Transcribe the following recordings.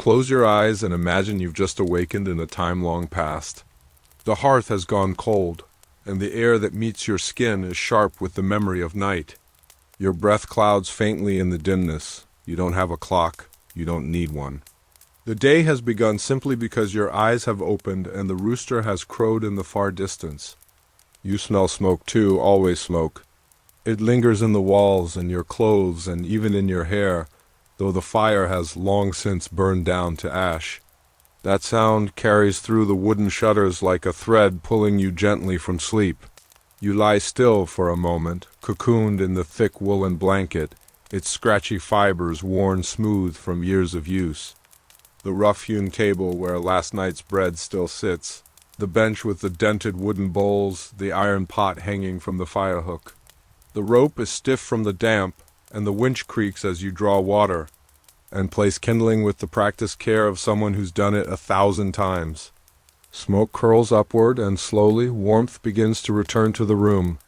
Close your eyes and imagine you've just awakened in a time long past. The hearth has gone cold, and the air that meets your skin is sharp with the memory of night. Your breath clouds faintly in the dimness. You don't have a clock. You don't need one. The day has begun simply because your eyes have opened and the rooster has crowed in the far distance. You smell smoke too, always smoke. It lingers in the walls and your clothes and even in your hair, though the fire has long since burned down to ash. That sound carries through the wooden shutters like a thread pulling you gently from sleep. You lie still for a moment, cocooned in the thick woolen blanket, its scratchy fibers worn smooth from years of use. The rough-hewn table where last night's bread still sits, the bench with the dented wooden bowls, the iron pot hanging from the firehook. The rope is stiff from the damp, and the winch creaks as you draw water, and place kindling with the practiced care of someone who's done it 1,000 times. Smoke curls upward, and slowly warmth begins to return to the room.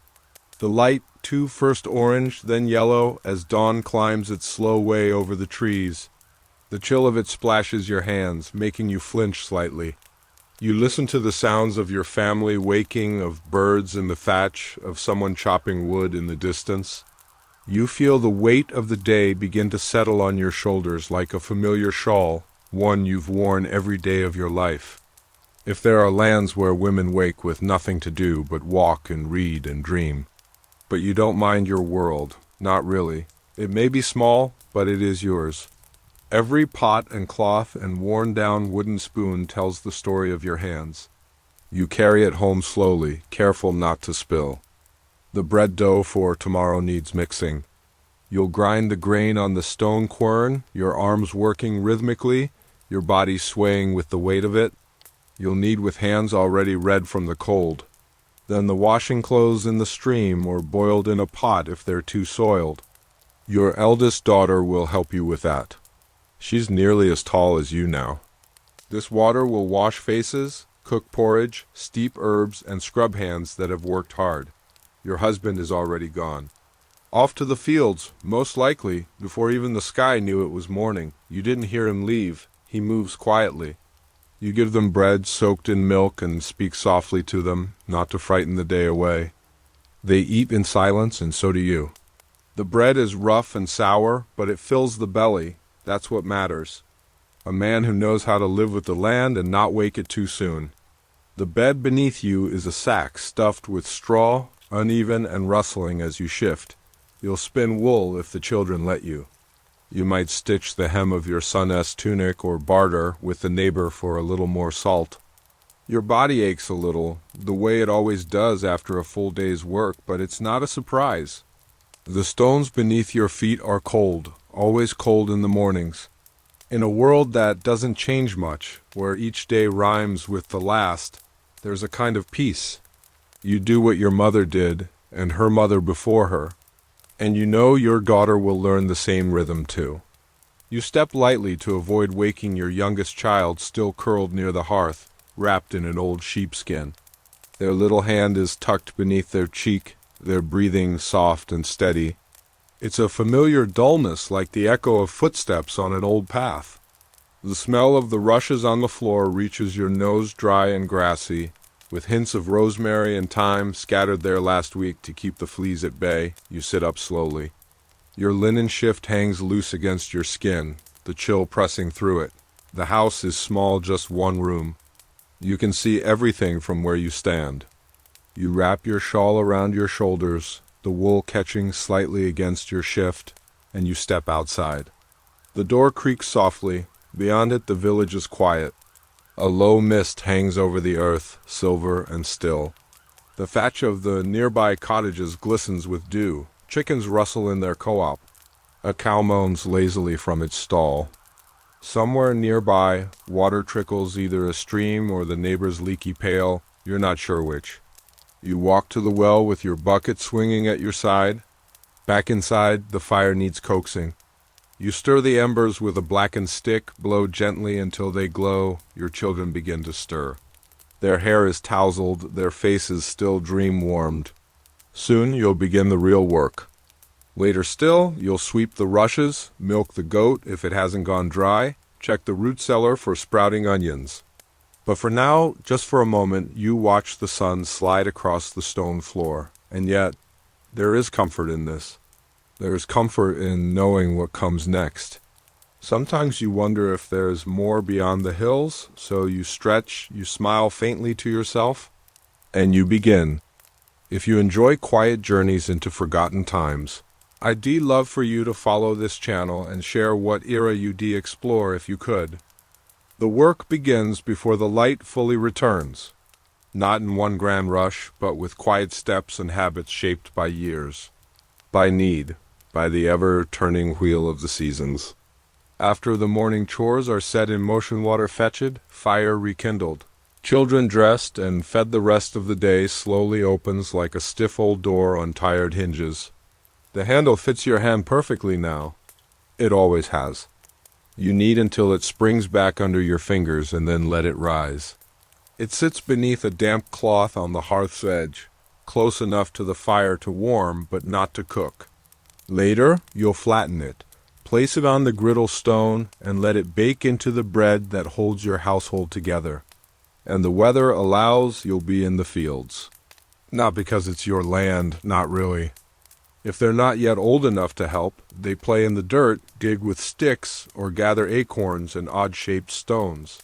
The light, too, first orange, then yellow, as dawn climbs its slow way over the trees. The chill of it splashes your hands, making you flinch slightly. You listen to the sounds of your family waking, of birds in the thatch, of someone chopping wood in the distance. You feel the weight of the day begin to settle on your shoulders like a familiar shawl, one you've worn every day of your life. If there are lands where women wake with nothing to do but walk and read and dream. But you don't mind your world, not really. It may be small, but it is yours. Every pot and cloth and worn-down wooden spoon tells the story of your hands. You carry it home slowly, careful not to spill. The bread dough for tomorrow needs mixing. You'll grind the grain on the stone quern, your arms working rhythmically, your body swaying with the weight of it. You'll knead with hands already red from the cold. Then the washing clothes in the stream or boiled in a pot if they're too soiled. Your eldest daughter will help you with that. She's nearly as tall as you now. This water will wash faces, cook porridge, steep herbs, and scrub hands that have worked hard. Your husband is already gone. Off to the fields, most likely, before even the sky knew it was morning. You didn't hear him leave. He moves quietly. You give them bread soaked in milk and speak softly to them, not to frighten the day away. They eat in silence, and so do you. The bread is rough and sour, but it fills the belly. That's what matters. A man who knows how to live with the land and not wake it too soon. The bed beneath you is a sack stuffed with straw, uneven and rustling as you shift. You'll spin wool if the children let you. You might stitch the hem of your son's tunic or barter with the neighbor for a little more salt. Your body aches a little, the way it always does after a full day's work, but it's not a surprise. The stones beneath your feet are cold, always cold in the mornings. In a world that doesn't change much, where each day rhymes with the last, there's a kind of peace. You do what your mother did, and her mother before her, and you know your daughter will learn the same rhythm too. You step lightly to avoid waking your youngest child still curled near the hearth, wrapped in an old sheepskin. Their little hand is tucked beneath their cheek, their breathing soft and steady. It's a familiar dullness like the echo of footsteps on an old path. The smell of the rushes on the floor reaches your nose dry and grassy, with hints of rosemary and thyme scattered there last week to keep the fleas at bay. You sit up slowly. Your linen shift hangs loose against your skin, the chill pressing through it. The house is small, just one room. You can see everything from where you stand. You wrap your shawl around your shoulders, the wool catching slightly against your shift, and you step outside. The door creaks softly. Beyond it, the village is quiet. A low mist hangs over the earth, silver and still. The thatch of the nearby cottages glistens with dew. Chickens rustle in their co-op. A cow moans lazily from its stall. Somewhere nearby, water trickles either a stream or the neighbor's leaky pail. You're not sure which. You walk to the well with your bucket swinging at your side. Back inside, the fire needs coaxing. You stir the embers with a blackened stick, blow gently until they glow. Your children begin to stir. Their hair is tousled, their faces still dream-warmed. Soon you'll begin the real work. Later still, you'll sweep the rushes, milk the goat if it hasn't gone dry, Check the root cellar for sprouting onions. But for now, just for a moment, you watch the sun slide across the stone floor. And yet, there is comfort in this. There is comfort in knowing what comes next. Sometimes you wonder if there's more beyond the hills, so you stretch, you smile faintly to yourself, and you begin. If you enjoy quiet journeys into forgotten times, I'd love for you to follow this channel and share what era you'd explore if you could. The work begins before the light fully returns, not in one grand rush, but with quiet steps and habits shaped by years, by need, by the ever-turning wheel of the seasons. After the morning chores are set in motion, water fetched, fire rekindled. Children dressed and fed, the rest of the day slowly opens like a stiff old door on tired hinges. The handle fits your hand perfectly now. It always has. You knead until it springs back under your fingers and then let it rise. It sits beneath a damp cloth on the hearth's edge, close enough to the fire to warm but not to cook. Later, you'll flatten it, place it on the griddle stone, and let it bake into the bread that holds your household together. And the weather allows, you'll be in the fields. Not because it's your land, not really. If they're not yet old enough to help, they play in the dirt, dig with sticks, or gather acorns and odd-shaped stones.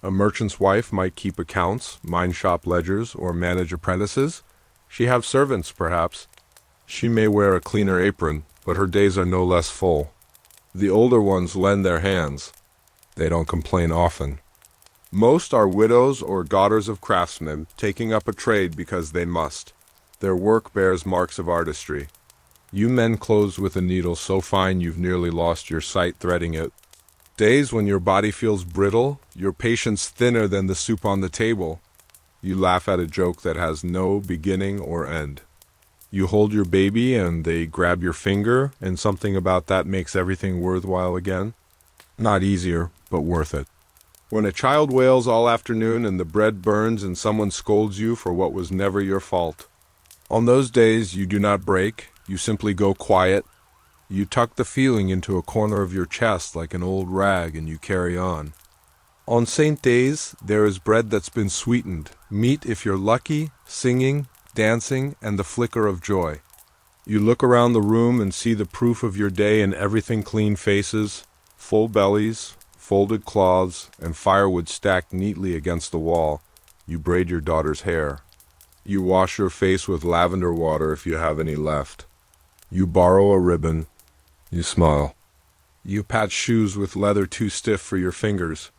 A merchant's wife might keep accounts, mine shop ledgers, or manage apprentices. She have servants, perhaps. She may wear a cleaner apron, but her days are no less full. The older ones lend their hands. They don't complain often. Most are widows or daughters of craftsmen, taking up a trade because they must. Their work bears marks of artistry. You men close with a needle so fine you've nearly lost your sight threading it. Days when your body feels brittle, your patience thinner than the soup on the table. You laugh at a joke that has no beginning or end. You hold your baby and they grab your finger, and something about that makes everything worthwhile again. Not easier, but worth it. When a child wails all afternoon and the bread burns and someone scolds you for what was never your fault. On those days you do not break, you simply go quiet. You tuck the feeling into a corner of your chest like an old rag and you carry on. On Saint days, there is bread that's been sweetened, meat if you're lucky, singing, dancing, and the flicker of joy. You look around the room and see the proof of your day in everything: clean faces, full bellies, folded cloths, and firewood stacked neatly against the wall. You braid your daughter's hair. You wash your face with lavender water if you have any left. You borrow a ribbon. You smile. You patch shoes with leather too stiff for your fingers.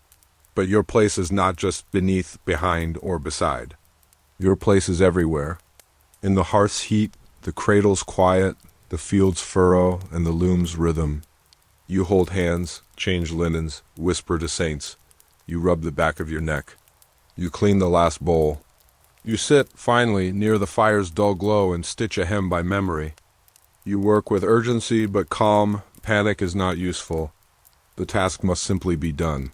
But your place is not just beneath, behind, or beside. Your place is everywhere. In the hearth's heat, the cradle's quiet, the field's furrow, and the loom's rhythm. You hold hands, change linens, whisper to saints. You rub the back of your neck. You clean the last bowl. You sit, finally, near the fire's dull glow and stitch a hem by memory. You work with urgency but calm. Panic is not useful. The task must simply be done.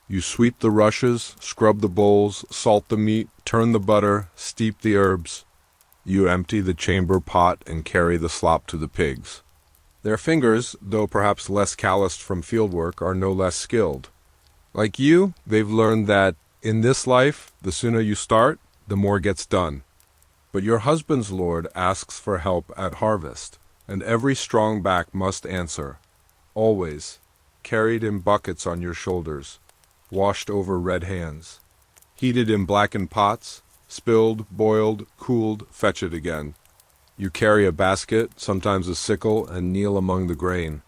You sweep the rushes, scrub the bowls, salt the meat, turn the butter, steep the herbs. You empty the chamber pot and carry the slop to the pigs. Their fingers, though perhaps less calloused from fieldwork, are no less skilled. Like you, they've learned that, in this life, the sooner you start, the more gets done. But your husband's Lord asks for help at harvest, and every strong back must answer. Always, carried in buckets on your shoulders, washed over red hands, heated in blackened pots, spilled, boiled, cooled, fetch it again. You carry a basket, sometimes a sickle, and kneel among the grain.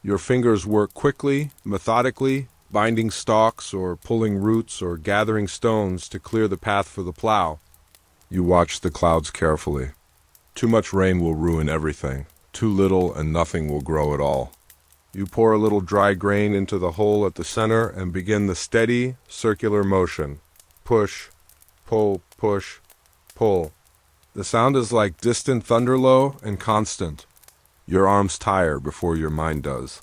Your fingers work quickly, methodically, binding stalks or pulling roots or gathering stones to clear the path for the plow. You watch the clouds carefully. Too much rain will ruin everything. Too little and nothing will grow at all. You pour a little dry grain into the hole at the center and begin the steady, circular motion. Push, pull, push, pull. The sound is like distant thunderlow and constant. Your arms tire before your mind does.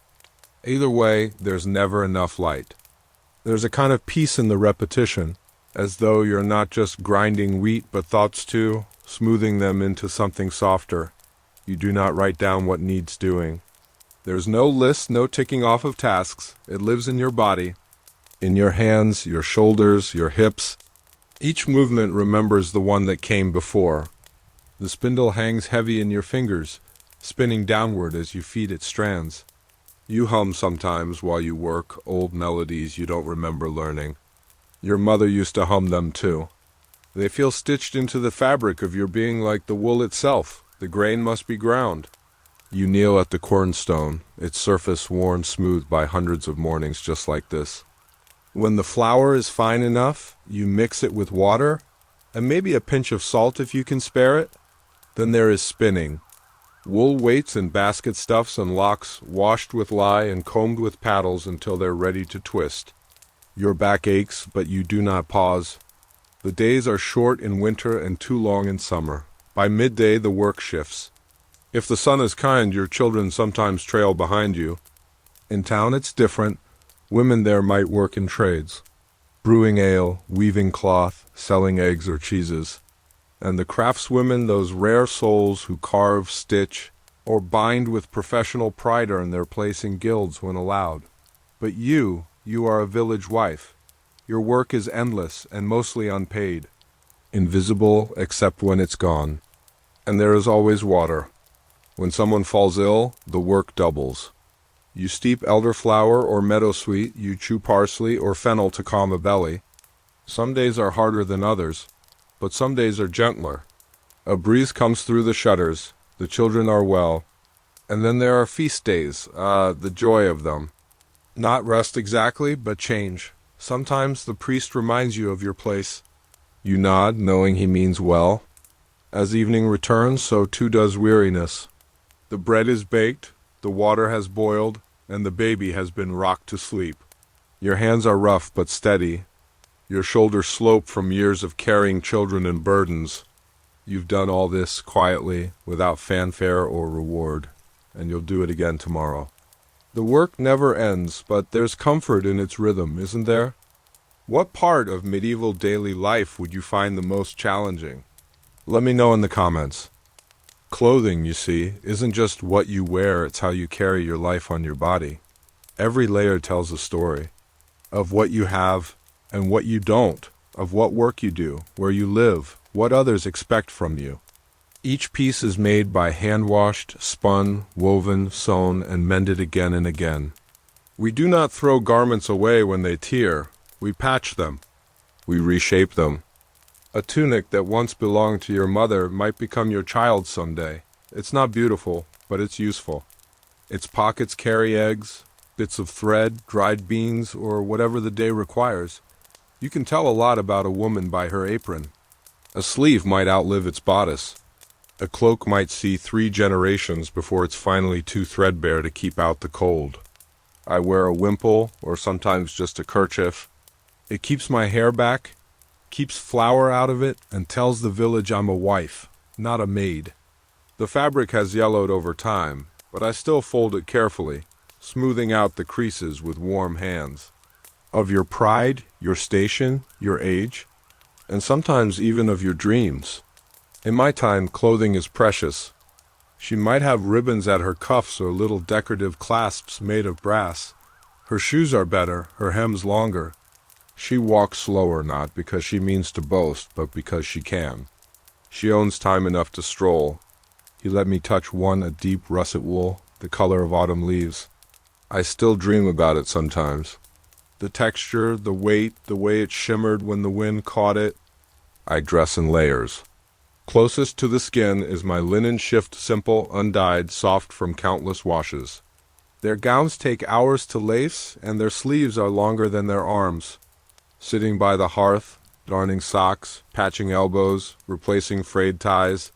Either way, there's never enough light. There's a kind of peace in the repetition, as though you're not just grinding wheat but thoughts too, smoothing them into something softer. You do not write down what needs doing. There's no list, no ticking off of tasks. It lives in your body, in your hands, your shoulders, your hips. Each movement remembers the one that came before. The spindle hangs heavy in your fingers, spinning downward as you feed it strands. You hum sometimes while you work, old melodies you don't remember learning. Your mother used to hum them too. They feel stitched into the fabric of your being like the wool itself. The grain must be ground. You kneel at the cornstone, its surface worn smooth by hundreds of mornings just like this. When the flour is fine enough, you mix it with water, and maybe a pinch of salt if you can spare it. Then there is spinning. Wool weights and basket stuffs and locks washed with lye and combed with paddles until they're ready to twist. Your back aches, but you do not pause. The days are short in winter and too long in summer. By midday, the work shifts. If the sun is kind, your children sometimes trail behind you. In town, it's different. Women there might work in trades, brewing ale, weaving cloth, selling eggs or cheeses. And the craftswomen, those rare souls who carve, stitch, or bind with professional pride, earn their place in guilds when allowed. But you are a village wife. Your work is endless and mostly unpaid, invisible except when it's gone. And there is always water. When someone falls ill, the work doubles. You steep elderflower or meadowsweet, you chew parsley or fennel to calm a belly. Some days are harder than others, but some days are gentler. A breeze comes through the shutters, the children are well, and then there are feast days, the joy of them. Not rest exactly, but change. Sometimes the priest reminds you of your place. You nod, knowing he means well. As evening returns, so too does weariness. The bread is baked, the water has boiled, and the baby has been rocked to sleep. Your hands are rough but steady. Your shoulders slope from years of carrying children and burdens. You've done all this quietly, without fanfare or reward, and you'll do it again tomorrow. The work never ends, but there's comfort in its rhythm, isn't there? What part of medieval daily life would you find the most challenging? Let me know in the comments. Clothing, you see, isn't just what you wear, it's how you carry your life on your body. Every layer tells a story of what you have and what you don't, of what work you do, where you live, what others expect from you. Each piece is made by hand-washed, spun, woven, sewn, and mended again and again. We do not throw garments away when they tear. We patch them. We reshape them. A tunic that once belonged to your mother might become your child's someday. It's not beautiful, but it's useful. Its pockets carry eggs, bits of thread, dried beans, or whatever the day requires. You can tell a lot about a woman by her apron. A sleeve might outlive its bodice. A cloak might see 3 generations before it's finally too threadbare to keep out the cold. I wear a wimple, or sometimes just a kerchief. It keeps my hair back, keeps flour out of it, and tells the village I'm a wife, not a maid. The fabric has yellowed over time, but I still fold it carefully, smoothing out the creases with warm hands. Of your pride, your station, your age, and sometimes even of your dreams. In my time, clothing is precious. She might have ribbons at her cuffs or little decorative clasps made of brass. Her shoes are better, her hems longer. She walks slower, not because she means to boast, but because she can. She owns time enough to stroll. He let me touch one, a deep russet wool, the color of autumn leaves. I still dream about it sometimes. The texture, the weight, the way it shimmered when the wind caught it. I dress in layers. Closest to the skin is my linen shift, simple, undyed, soft from countless washes. Their gowns take hours to lace, and their sleeves are longer than their arms. Sitting by the hearth, darning socks, patching elbows, replacing frayed ties.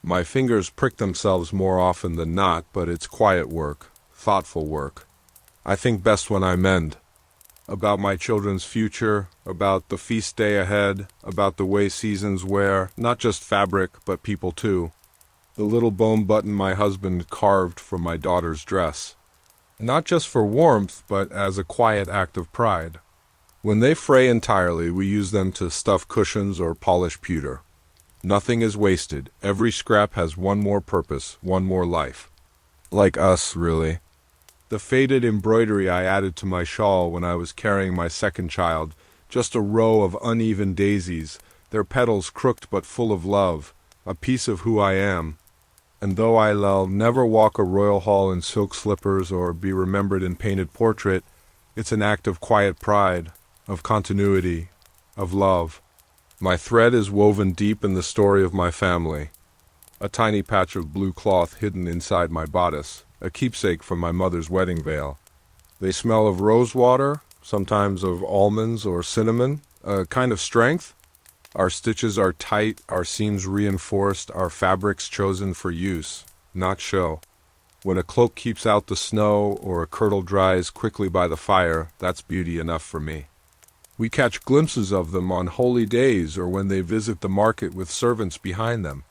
My fingers prick themselves more often than not, but it's quiet work, thoughtful work. I think best when I mend. About my children's future, about the feast day ahead, about the way seasons wear, not just fabric, but people too. The little bone button my husband carved from my daughter's dress. Not just for warmth, but as a quiet act of pride. When they fray entirely, we use them to stuff cushions or polish pewter. Nothing is wasted. Every scrap has one more purpose, one more life. Like us, really. The faded embroidery I added to my shawl when I was carrying my second child, just a row of uneven daisies, their petals crooked but full of love, a piece of who I am. And though I'll never walk a royal hall in silk slippers or be remembered in painted portrait, it's an act of quiet pride, of continuity, of love. My thread is woven deep in the story of my family. A tiny patch of blue cloth hidden inside my bodice, a keepsake from my mother's wedding veil. They smell of rosewater, sometimes of almonds or cinnamon, a kind of strength. Our stitches are tight, our seams reinforced, our fabrics chosen for use, not show. When a cloak keeps out the snow or a kirtle dries quickly by the fire, that's beauty enough for me. We catch glimpses of them on holy days or when they visit the market with servants behind them.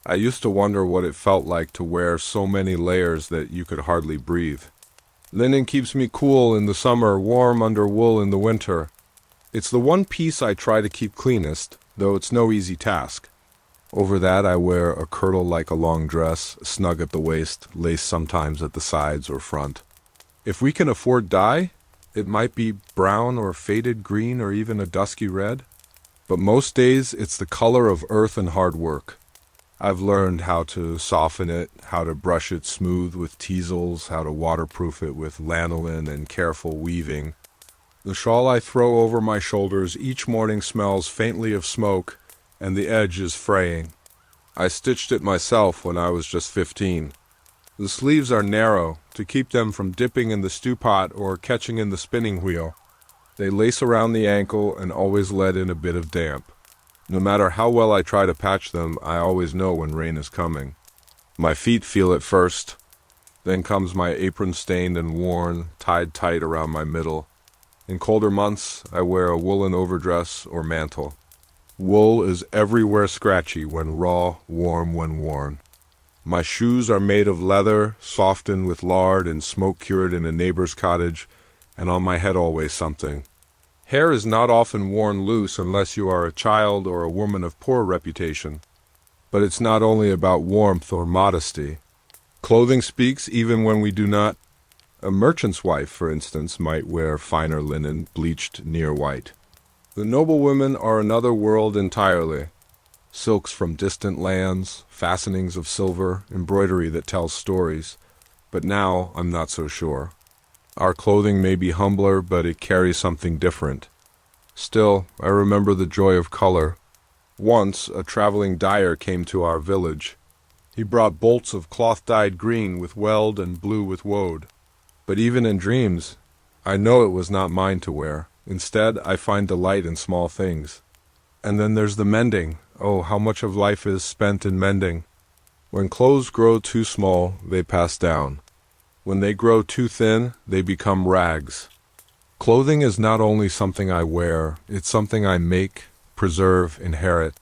I used to wonder what it felt like to wear so many layers that you could hardly breathe. Linen keeps me cool in the summer, warm under wool in the winter. It's the one piece I try to keep cleanest, though it's no easy task. Over that I wear a kirtle like a long dress, snug at the waist, lace sometimes at the sides or front. If we can afford dye, it might be brown or faded green or even a dusky red. But most days it's the color of earth and hard work. I've learned how to soften it, how to brush it smooth with teasels, how to waterproof it with lanolin and careful weaving. The shawl I throw over my shoulders each morning smells faintly of smoke, and the edge is fraying. I stitched it myself when I was just 15. The sleeves are narrow, to keep them from dipping in the stew pot or catching in the spinning wheel. They lace around the ankle and always let in a bit of damp. No matter how well I try to patch them, I always know when rain is coming. My feet feel it first. Then comes my apron stained and worn, tied tight around my middle. In colder months, I wear a woolen overdress or mantle. Wool is everywhere scratchy when raw, warm when worn. My shoes are made of leather, softened with lard and smoke-cured in a neighbor's cottage, and on my head always something. Hair is not often worn loose unless you are a child or a woman of poor reputation. But it's not only about warmth or modesty. Clothing speaks even when we do not. A merchant's wife, for instance, might wear finer linen, bleached near white. The noblewomen are another world entirely. Silks from distant lands, fastenings of silver, embroidery that tells stories. But now I'm not so sure. Our clothing may be humbler, but it carries something different. Still, I remember the joy of color. Once, a traveling dyer came to our village. He brought bolts of cloth-dyed green with weld and blue with woad. But even in dreams, I know it was not mine to wear. Instead, I find delight in small things. And then there's the mending. Oh, how much of life is spent in mending. When clothes grow too small, they pass down. When they grow too thin, they become rags. Clothing is not only something I wear, it's something I make, preserve, inherit.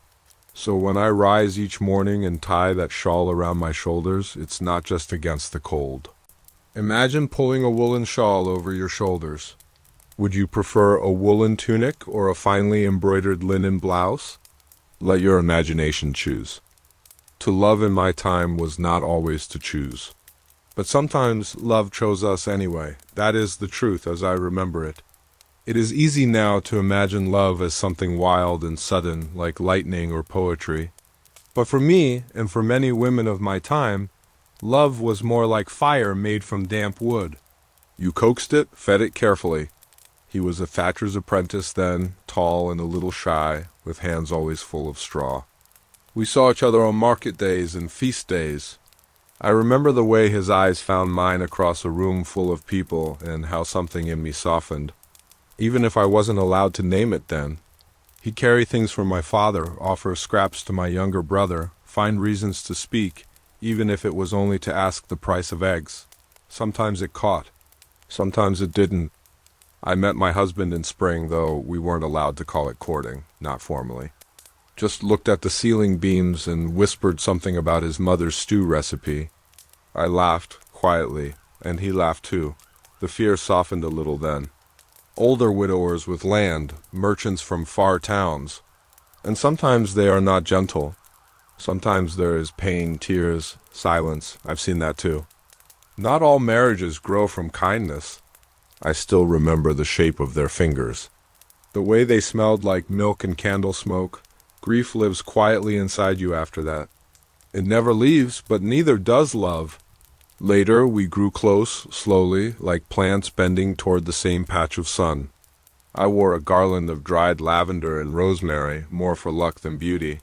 So when I rise each morning and tie that shawl around my shoulders, it's not just against the cold. Imagine pulling a woolen shawl over your shoulders. Would you prefer a woolen tunic or a finely embroidered linen blouse? Let your imagination choose. To love in my time was not always to choose. But sometimes love chose us anyway. That is the truth as I remember it. It is easy now to imagine love as something wild and sudden, like lightning or poetry. But for me, and for many women of my time, love was more like fire made from damp wood. You coaxed it, fed it carefully. He was a thatcher's apprentice then, tall and a little shy, with hands always full of straw. We saw each other on market days and feast days. I remember the way his eyes found mine across a room full of people and how something in me softened. Even if I wasn't allowed to name it then. He'd carry things for my father, offer scraps to my younger brother, find reasons to speak, even if it was only to ask the price of eggs. Sometimes it caught. Sometimes it didn't. I met my husband in spring, though we weren't allowed to call it courting, not formally. Just looked at the ceiling beams and whispered something about his mother's stew recipe. I laughed, quietly, and he laughed too. The fear softened a little then. Older widowers with land, merchants from far towns. And sometimes they are not gentle. Sometimes there is pain, tears, silence. I've seen that too. Not all marriages grow from kindness. I still remember the shape of their fingers, the way they smelled like milk and candle smoke. Grief lives quietly inside you after that. It never leaves, but neither does love. Later, we grew close, slowly, like plants bending toward the same patch of sun. I wore a garland of dried lavender and rosemary, more for luck than beauty.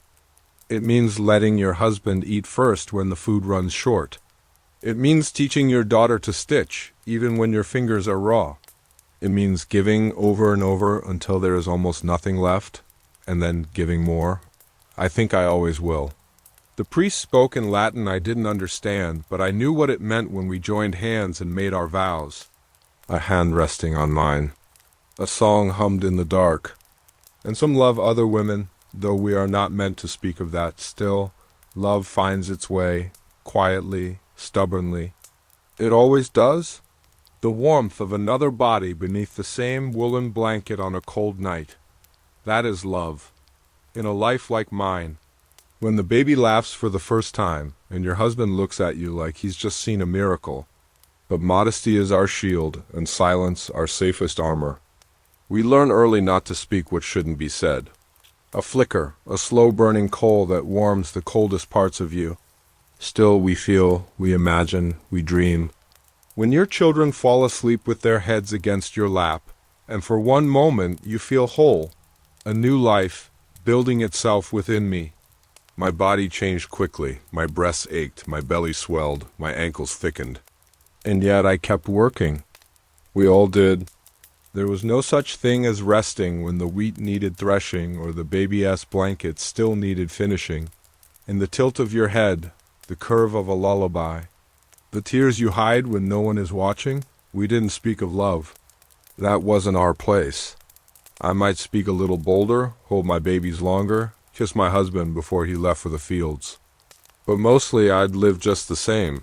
It means letting your husband eat first when the food runs short. It means teaching your daughter to stitch, even when your fingers are raw. It means giving over and over until there is almost nothing left, and then giving more. I think I always will. The priest spoke in Latin I didn't understand, but I knew what it meant when we joined hands and made our vows. A hand resting on mine. A song hummed in the dark. And some love other women, though we are not meant to speak of that. Still, love finds its way, quietly, stubbornly. It always does. The warmth of another body beneath the same woolen blanket on a cold night. That is love. In a life like mine, when the baby laughs for the first time, and your husband looks at you like he's just seen a miracle. But modesty is our shield, and silence our safest armor. We learn early not to speak what shouldn't be said. A flicker, a slow-burning coal that warms the coldest parts of you. Still we feel, we imagine, we dream. When your children fall asleep with their heads against your lap, and for one moment you feel whole, a new life, building itself within me. My body changed quickly, my breasts ached, my belly swelled, my ankles thickened. And yet I kept working. We all did. There was no such thing as resting when the wheat needed threshing or the baby-ass blanket still needed finishing. In the tilt of your head, the curve of a lullaby, the tears you hide when no one is watching, we didn't speak of love. That wasn't our place. I might speak a little bolder, hold my babies longer, kiss my husband before he left for the fields. But mostly I'd live just the same.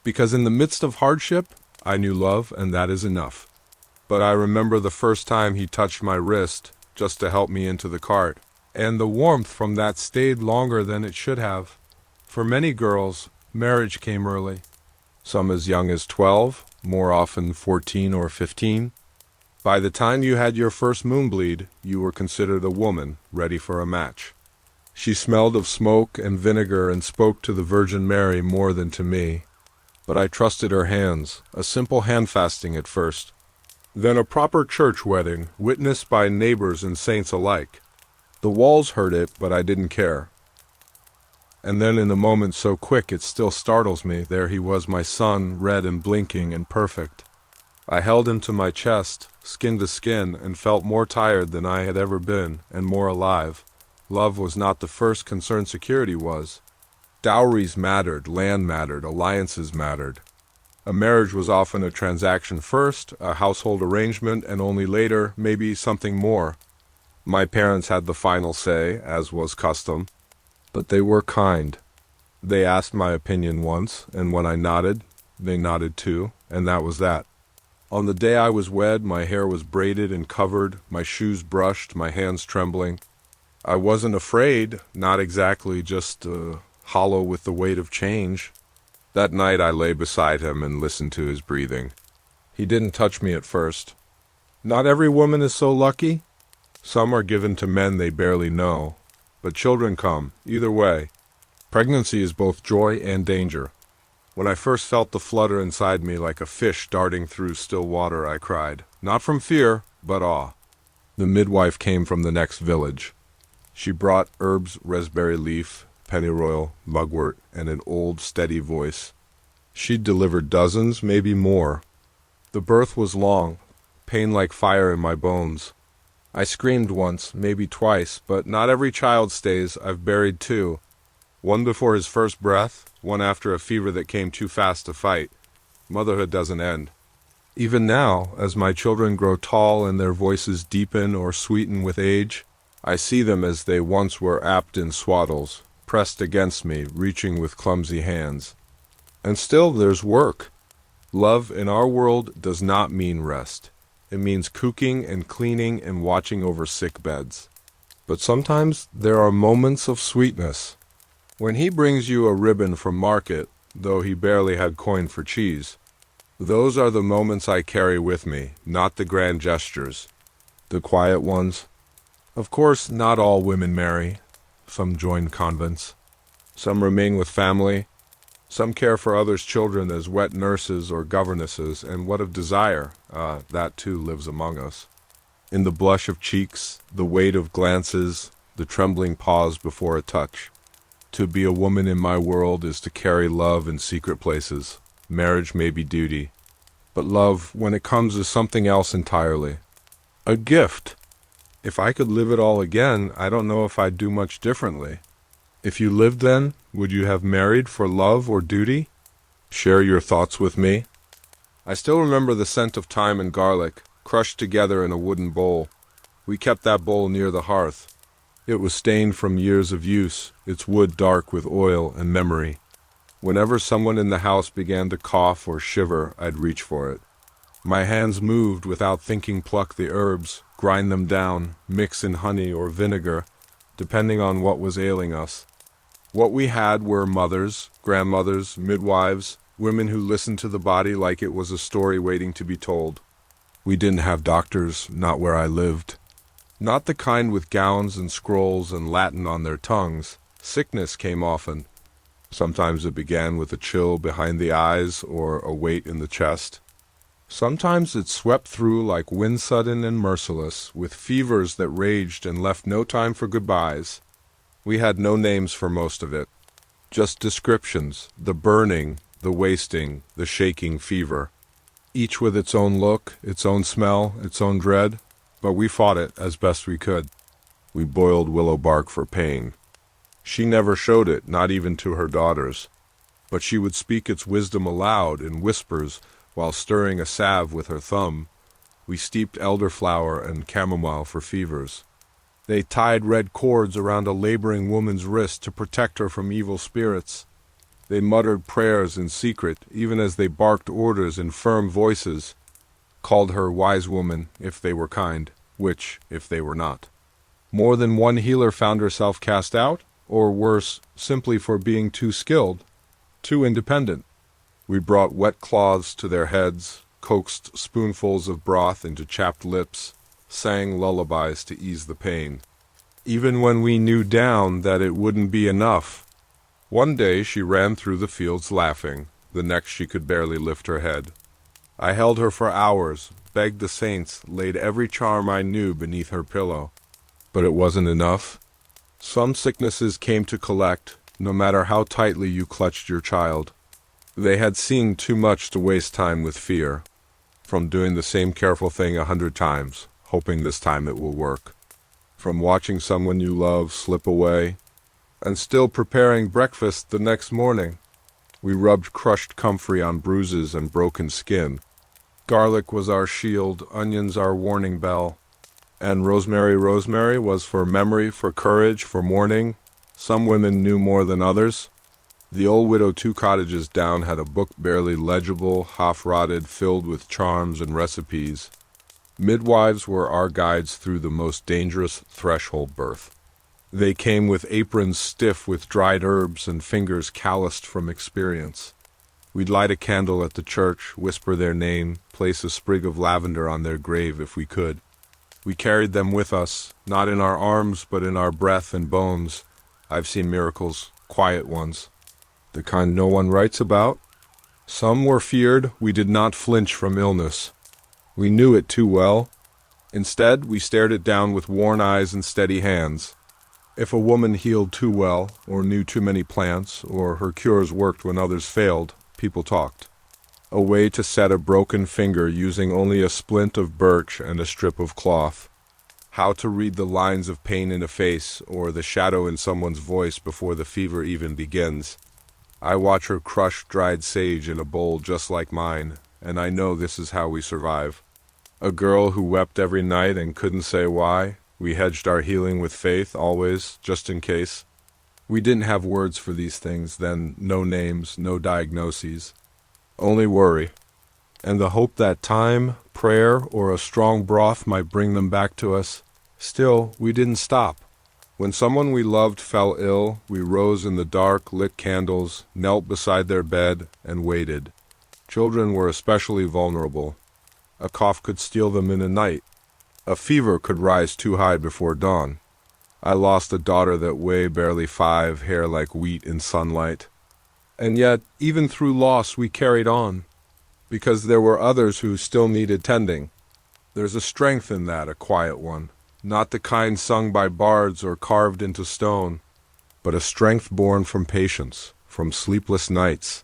Because in the midst of hardship, I knew love, and that is enough. But I remember the first time he touched my wrist, just to help me into the cart. And the warmth from that stayed longer than it should have. For many girls, marriage came early. Some as young as 12, more often 14 or 15. By the time you had your first moonbleed, you were considered a woman, ready for a match. She smelled of smoke and vinegar and spoke to the Virgin Mary more than to me. But I trusted her hands, a simple hand-fasting at first. Then a proper church wedding, witnessed by neighbors and saints alike. The walls heard it, but I didn't care. And then in a moment so quick it still startles me, there he was, my son, red and blinking and perfect. I held him to my chest, skin to skin, and felt more tired than I had ever been, and more alive. Love was not the first concern, security was. Dowries mattered, land mattered, alliances mattered. A marriage was often a transaction first, a household arrangement, and only later, maybe something more. My parents had the final say, as was custom. But they were kind. They asked my opinion once, and when I nodded, they nodded too, and that was that. On the day I was wed, my hair was braided and covered, my shoes brushed, my hands trembling. I wasn't afraid, not exactly, just hollow with the weight of change. That night I lay beside him and listened to his breathing. He didn't touch me at first. Not every woman is so lucky. Some are given to men they barely know. But children come, either way. Pregnancy is both joy and danger. When I first felt the flutter inside me like a fish darting through still water, I cried. Not from fear, but awe. The midwife came from the next village. She brought herbs, raspberry leaf, pennyroyal, mugwort, and an old, steady voice. She'd delivered dozens, maybe more. The birth was long, pain like fire in my bones. I screamed once, maybe twice, but not every child stays. I've buried two. One before his first breath, one after a fever that came too fast to fight. Motherhood doesn't end. Even now, as my children grow tall and their voices deepen or sweeten with age, I see them as they once were apt in swaddles, pressed against me, reaching with clumsy hands. And still there's work. Love in our world does not mean rest. It means cooking and cleaning and watching over sick beds. But sometimes there are moments of sweetness. When he brings you a ribbon from market, though he barely had coin for cheese. Those are the moments I carry with me, not the grand gestures, the quiet ones. Of course, not all women marry. Some join convents. Some remain with family. Some care for others' children as wet nurses or governesses, and what of desire? That too lives among us. In the blush of cheeks, the weight of glances, the trembling pause before a touch. To be a woman in my world is to carry love in secret places. Marriage may be duty, but love, when it comes, is something else entirely. A gift. If I could live it all again, I don't know if I'd do much differently. If you lived then, would you have married for love or duty? Share your thoughts with me. I still remember the scent of thyme and garlic, crushed together in a wooden bowl. We kept that bowl near the hearth. It was stained from years of use, its wood dark with oil and memory. Whenever someone in the house began to cough or shiver, I'd reach for it. My hands moved without thinking, pluck the herbs, grind them down, mix in honey or vinegar, depending on what was ailing us. What we had were mothers, grandmothers, midwives, women who listened to the body like it was a story waiting to be told. We didn't have doctors, not where I lived. Not the kind with gowns and scrolls and Latin on their tongues. Sickness came often. Sometimes it began with a chill behind the eyes or a weight in the chest. Sometimes it swept through like wind sudden and merciless, with fevers that raged and left no time for goodbyes. We had no names for most of it, just descriptions, the burning, the wasting, the shaking fever. Each with its own look, its own smell, its own dread, but we fought it as best we could. We boiled willow bark for pain. She never showed it, not even to her daughters, but she would speak its wisdom aloud in whispers while stirring a salve with her thumb. We steeped elderflower and chamomile for fevers. They tied red cords around a laboring woman's wrist to protect her from evil spirits. They muttered prayers in secret, even as they barked orders in firm voices, called her wise woman if they were kind, witch if they were not. More than one healer found herself cast out, or worse, simply for being too skilled, too independent. We brought wet cloths to their heads, coaxed spoonfuls of broth into chapped lips, sang lullabies to ease the pain. Even when we knew down that it wouldn't be enough. One day she ran through the fields laughing, the next she could barely lift her head. I held her for hours, begged the saints, laid every charm I knew beneath her pillow. But it wasn't enough. Some sicknesses came to collect, no matter how tightly you clutched your child. They had seen too much to waste time with fear, from doing the same careful thing 100 times, hoping this time it will work, from watching someone you love slip away, and still preparing breakfast the next morning. We rubbed crushed comfrey on bruises and broken skin. Garlic was our shield, onions our warning bell, and rosemary was for memory, for courage, for mourning. Some women knew more than others. The old widow 2 cottages down had a book barely legible, half-rotted, filled with charms and recipes. Midwives were our guides through the most dangerous threshold birth. They came with aprons stiff with dried herbs and fingers calloused from experience. We'd light a candle at the church, whisper their name, place a sprig of lavender on their grave if we could. We carried them with us, not in our arms but in our breath and bones. I've seen miracles, quiet ones, the kind no one writes about. Some were feared. We did not flinch from illness. We knew it too well. Instead, we stared it down with worn eyes and steady hands. If a woman healed too well, or knew too many plants, or her cures worked when others failed, people talked. A way to set a broken finger using only a splint of birch and a strip of cloth. How to read the lines of pain in a face, or the shadow in someone's voice before the fever even begins. I watch her crush dried sage in a bowl just like mine, and I know this is how we survive. A girl who wept every night and couldn't say why. We hedged our healing with faith, always, just in case. We didn't have words for these things then, no names, no diagnoses. Only worry, and the hope that time, prayer, or a strong broth might bring them back to us. Still, we didn't stop. When someone we loved fell ill, we rose in the dark, lit candles, knelt beside their bed, and waited. Children were especially vulnerable. A cough could steal them in a night. A fever could rise too high before dawn. I lost a daughter that weighed barely 5, hair like wheat in sunlight. And yet, even through loss, we carried on, because there were others who still needed tending. There's a strength in that, a quiet one, not the kind sung by bards or carved into stone, but a strength born from patience, from sleepless nights.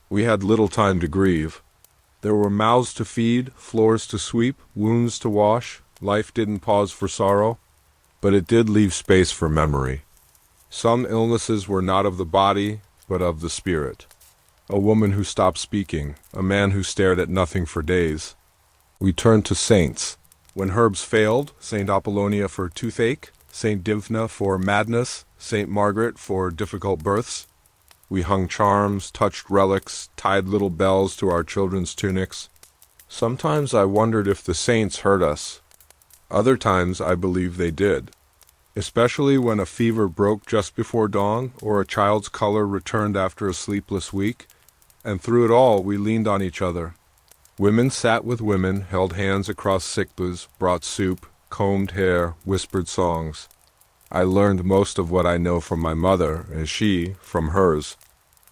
We had little time to grieve. There were mouths to feed, floors to sweep, wounds to wash. Life didn't pause for sorrow, but it did leave space for memory. Some illnesses were not of the body, but of the spirit. A woman who stopped speaking, a man who stared at nothing for days. We turned to saints. When herbs failed, Saint Apollonia for toothache, Saint Dymphna for madness, Saint Margaret for difficult births. We hung charms, touched relics, tied little bells to our children's tunics. Sometimes I wondered if the saints heard us. Other times I believe they did, especially when a fever broke just before dawn or a child's color returned after a sleepless week, and through it all we leaned on each other. Women sat with women, held hands across sickbeds, brought soup, combed hair, whispered songs. I learned most of what I know from my mother, and she from hers.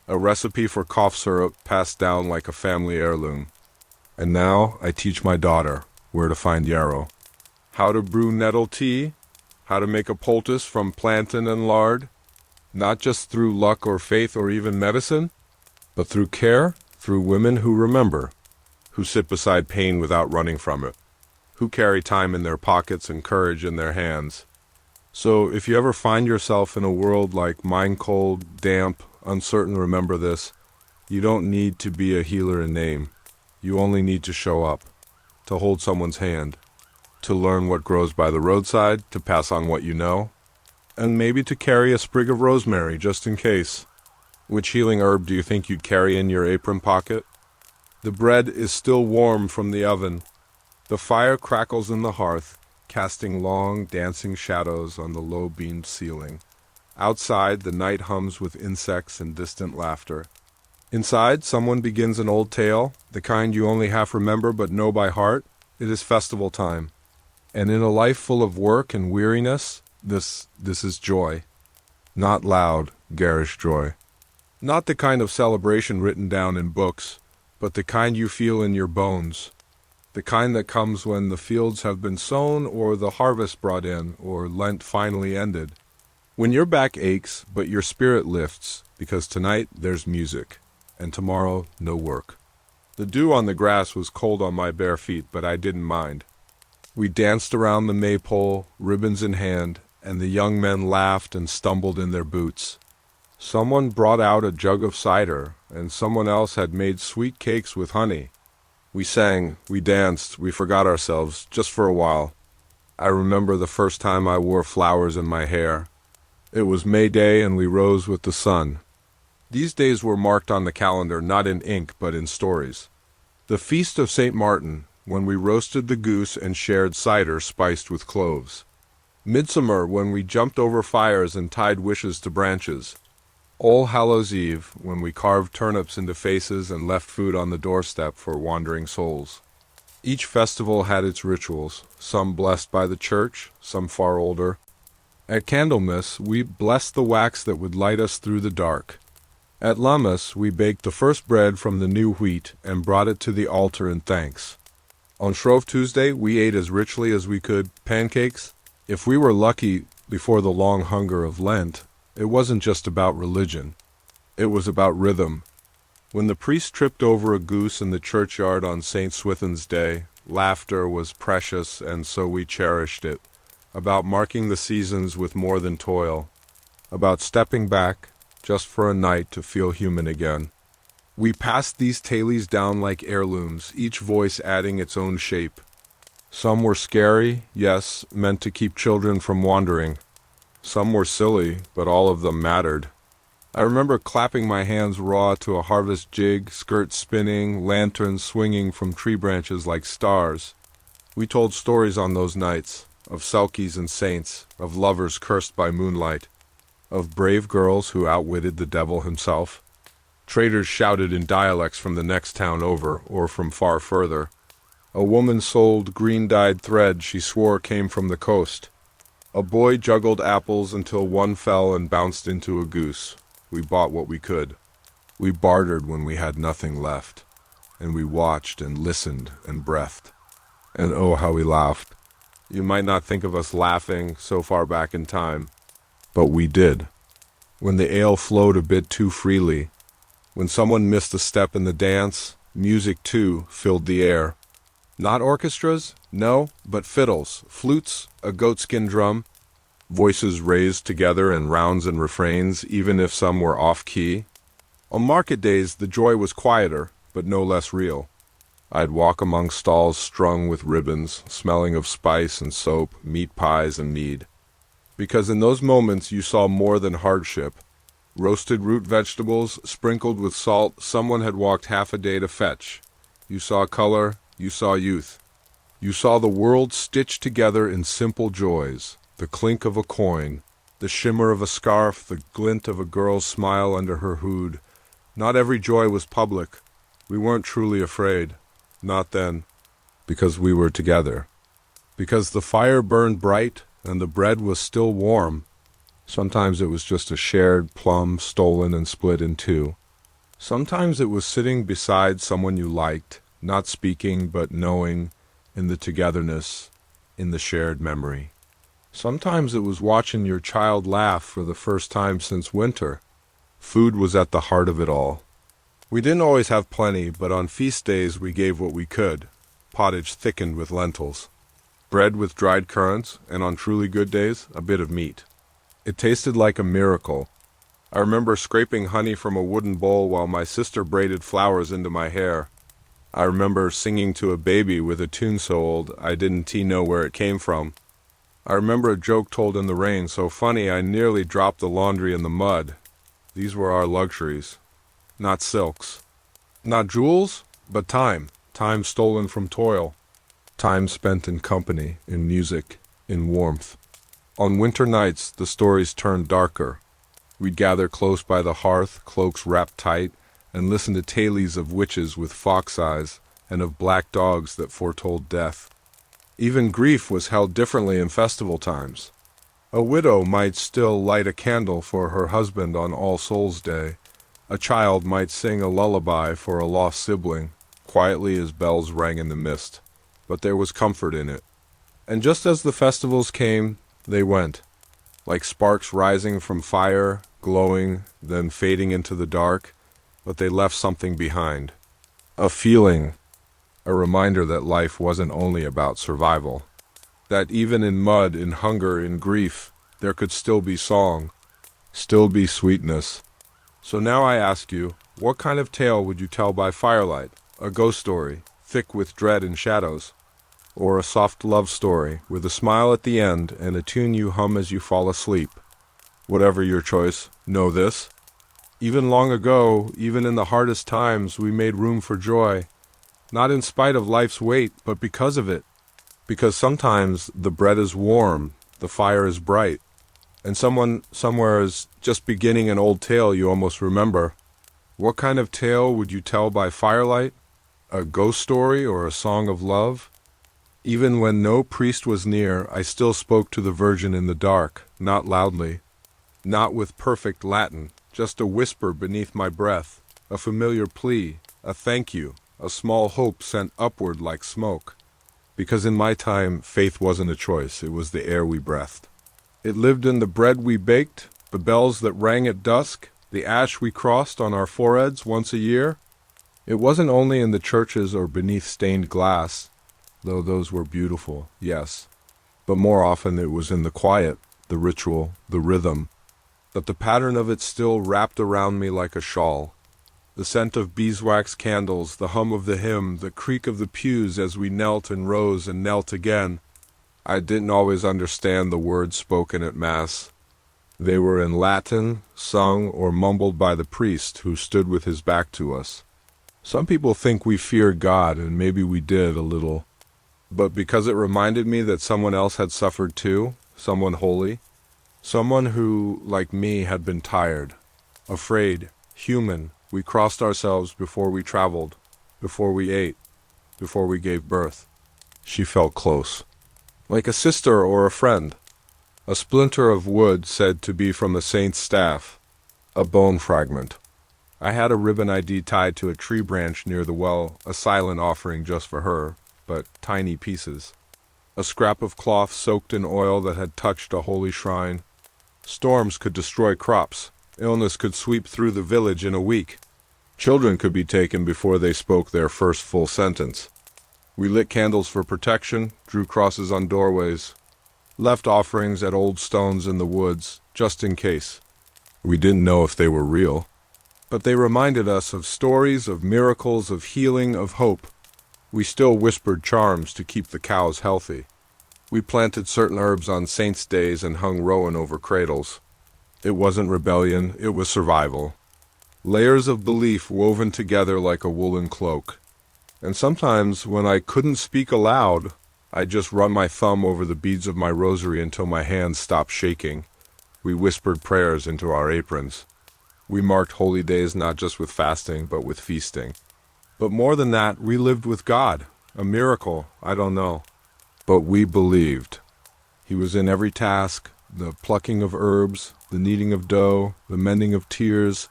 A recipe for cough syrup passed down like a family heirloom. And now I teach my daughter where to find yarrow, how to brew nettle tea, how to make a poultice from plantain and lard, not just through luck or faith or even medicine, but through care, through women who remember, who sit beside pain without running from it, who carry time in their pockets and courage in their hands. So if you ever find yourself in a world like mine, cold, damp, uncertain, remember this: you don't need to be a healer in name. You only need to show up, to hold someone's hand, to learn what grows by the roadside, to pass on what you know, and maybe to carry a sprig of rosemary just in case. Which healing herb do you think you'd carry in your apron pocket? The bread is still warm from the oven. The fire crackles in the hearth, casting long, dancing shadows on the low-beamed ceiling. Outside, the night hums with insects and distant laughter. Inside, someone begins an old tale, the kind you only half remember but know by heart. It is festival time. And in a life full of work and weariness, this is joy. Not loud, garish joy. Not the kind of celebration written down in books, but the kind you feel in your bones. The kind that comes when the fields have been sown or the harvest brought in or Lent finally ended. When your back aches, but your spirit lifts, because tonight there's music, and tomorrow no work. The dew on the grass was cold on my bare feet, but I didn't mind. We danced around the maypole, ribbons in hand, and the young men laughed and stumbled in their boots. Someone brought out a jug of cider, and someone else had made sweet cakes with honey. We sang, we danced, we forgot ourselves, just for a while. I remember the first time I wore flowers in my hair. It was May Day, and we rose with the sun. These days were marked on the calendar not in ink but in stories. The Feast of St. Martin, when we roasted the goose and shared cider spiced with cloves. Midsummer, when we jumped over fires and tied wishes to branches. All Hallows Eve, when we carved turnips into faces and left food on the doorstep for wandering souls. Each festival had its rituals, some blessed by the church, some far older. At Candlemas, we blessed the wax that would light us through the dark. At Lammas, we baked the first bread from the new wheat and brought it to the altar in thanks. On Shrove Tuesday, we ate as richly as we could pancakes. If we were lucky before the long hunger of Lent, it wasn't just about religion. It was about rhythm. When the priest tripped over a goose in the churchyard on St. Swithin's Day, laughter was precious, and so we cherished it. About marking the seasons with more than toil. About stepping back, just for a night, to feel human again. We passed these tailies down like heirlooms, each voice adding its own shape. Some were scary, yes, meant to keep children from wandering. Some were silly, but all of them mattered. I remember clapping my hands raw to a harvest jig, skirts spinning, lanterns swinging from tree branches like stars. We told stories on those nights, of selkies and saints, of lovers cursed by moonlight, of brave girls who outwitted the devil himself. Traders shouted in dialects from the next town over, or from far further. A woman sold green-dyed thread she swore came from the coast. A boy juggled apples until one fell and bounced into a goose. We bought what we could. We bartered when we had nothing left. And we watched and listened and breathed. And oh, how we laughed. You might not think of us laughing so far back in time, but we did. When the ale flowed a bit too freely, when someone missed a step in the dance, music too filled the air. Not orchestras, no, but fiddles, flutes, a goatskin drum, voices raised together in rounds and refrains, even if some were off-key. On market days the joy was quieter, but no less real. I'd walk among stalls strung with ribbons, smelling of spice and soap, meat pies and mead. Because in those moments you saw more than hardship. Roasted root vegetables, sprinkled with salt, someone had walked half a day to fetch. You saw color, you saw youth. You saw the world stitched together in simple joys, the clink of a coin, the shimmer of a scarf, the glint of a girl's smile under her hood. Not every joy was public. We weren't truly afraid. Not then. Because we were together. Because the fire burned bright and the bread was still warm. Sometimes it was just a shared plum stolen and split in two. Sometimes it was sitting beside someone you liked, not speaking but knowing, in the togetherness, in the shared memory. Sometimes it was watching your child laugh for the first time since winter. Food was at the heart of it all. We didn't always have plenty, but on feast days we gave what we could. Pottage thickened with lentils. Bread with dried currants, and on truly good days, a bit of meat. It tasted like a miracle. I remember scraping honey from a wooden bowl while my sister braided flowers into my hair. I remember singing to a baby with a tune so old I didn't know where it came from. I remember a joke told in the rain so funny I nearly dropped the laundry in the mud. These were our luxuries. Not silks. Not jewels, but time. Time stolen from toil. Time spent in company, in music, in warmth. On winter nights, the stories turned darker. We'd gather close by the hearth, cloaks wrapped tight, and listen to tales of witches with fox eyes and of black dogs that foretold death. Even grief was held differently in festival times. A widow might still light a candle for her husband on All Souls' Day. A child might sing a lullaby for a lost sibling, quietly as bells rang in the mist. But there was comfort in it. And just as the festivals came, they went, like sparks rising from fire, glowing, then fading into the dark, but they left something behind. A feeling, a reminder that life wasn't only about survival. That even in mud, in hunger, in grief, there could still be song, still be sweetness. So now I ask you, what kind of tale would you tell by firelight? A ghost story, thick with dread and shadows? Or a soft love story, with a smile at the end and a tune you hum as you fall asleep? Whatever your choice, know this. Even long ago, even in the hardest times, we made room for joy. Not in spite of life's weight, but because of it. Because sometimes the bread is warm, the fire is bright, and someone somewhere is just beginning an old tale you almost remember. What kind of tale would you tell by firelight? A ghost story or a song of love? Even when no priest was near, I still spoke to the Virgin in the dark, not loudly, not with perfect Latin, just a whisper beneath my breath, a familiar plea, a thank you, a small hope sent upward like smoke. Because in my time, faith wasn't a choice, it was the air we breathed. It lived in the bread we baked, the bells that rang at dusk, the ash we crossed on our foreheads once a year. It wasn't only in the churches or beneath stained glass, though those were beautiful, yes, but more often it was in the quiet, the ritual, the rhythm, that the pattern of it still wrapped around me like a shawl. The scent of beeswax candles, the hum of the hymn, the creak of the pews as we knelt and rose and knelt again. I didn't always understand the words spoken at Mass. They were in Latin, sung or mumbled by the priest who stood with his back to us. Some people think we feared God, and maybe we did a little. but because it reminded me that someone else had suffered too, someone holy, someone who, like me, had been tired, afraid, human. We crossed ourselves before we traveled, before we ate, before we gave birth. She felt close, like a sister or a friend, a splinter of wood said to be from a saint's staff, a bone fragment. I had a ribbon ID tied to a tree branch near the well, a silent offering just for her, but tiny pieces. A scrap of cloth soaked in oil that had touched a holy shrine. Storms could destroy crops. Illness could sweep through the village in a week. Children could be taken before they spoke their first full sentence. We lit candles for protection, drew crosses on doorways, left offerings at old stones in the woods, just in case. We didn't know if they were real, but they reminded us of stories, of miracles, of healing, of hope. We still whispered charms to keep the cows healthy. We planted certain herbs on saints' days and hung rowan over cradles. It wasn't rebellion, it was survival. Layers of belief woven together like a woolen cloak. And sometimes, when I couldn't speak aloud, I'd just run my thumb over the beads of my rosary until my hands stopped shaking. We whispered prayers into our aprons. We marked holy days not just with fasting, but with feasting. But more than that, we lived with God. A miracle, I don't know. But we believed. He was in every task, the plucking of herbs, the kneading of dough, the mending of tears.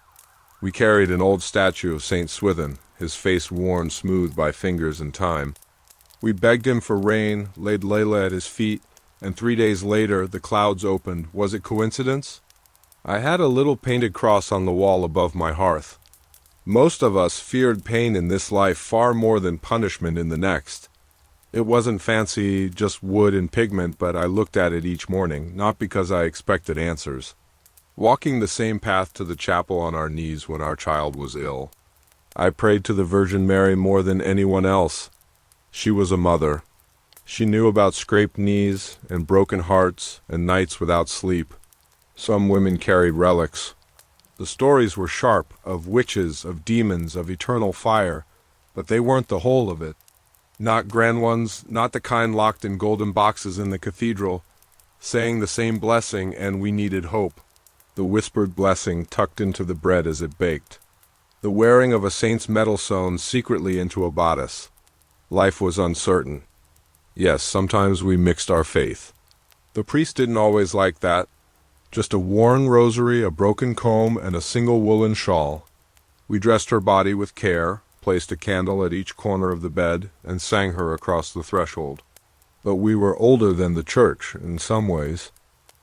We carried an old statue of Saint Swithin, his face worn smooth by fingers and time. We begged him for rain, laid Layla at his feet, and 3 days later the clouds opened. Was it coincidence? I had a little painted cross on the wall above my hearth. Most of us feared pain in this life far more than punishment in the next. It wasn't fancy, just wood and pigment, but I looked at it each morning, not because I expected answers. Walking the same path to the chapel on our knees when our child was ill. I prayed to the Virgin Mary more than anyone else. She was a mother. She knew about scraped knees and broken hearts and nights without sleep. Some women carried relics. The stories were sharp, of witches, of demons, of eternal fire, but they weren't the whole of it. Not grand ones, not the kind locked in golden boxes in the cathedral, saying the same blessing, and we needed hope. The whispered blessing tucked into the bread as it baked. The wearing of a saint's medal sewn secretly into a bodice. Life was uncertain. Yes, sometimes we mixed our faith. The priest didn't always like that. Just a worn rosary, a broken comb, and a single woolen shawl. We dressed her body with care, placed a candle at each corner of the bed, and sang her across the threshold. But we were older than the church, in some ways.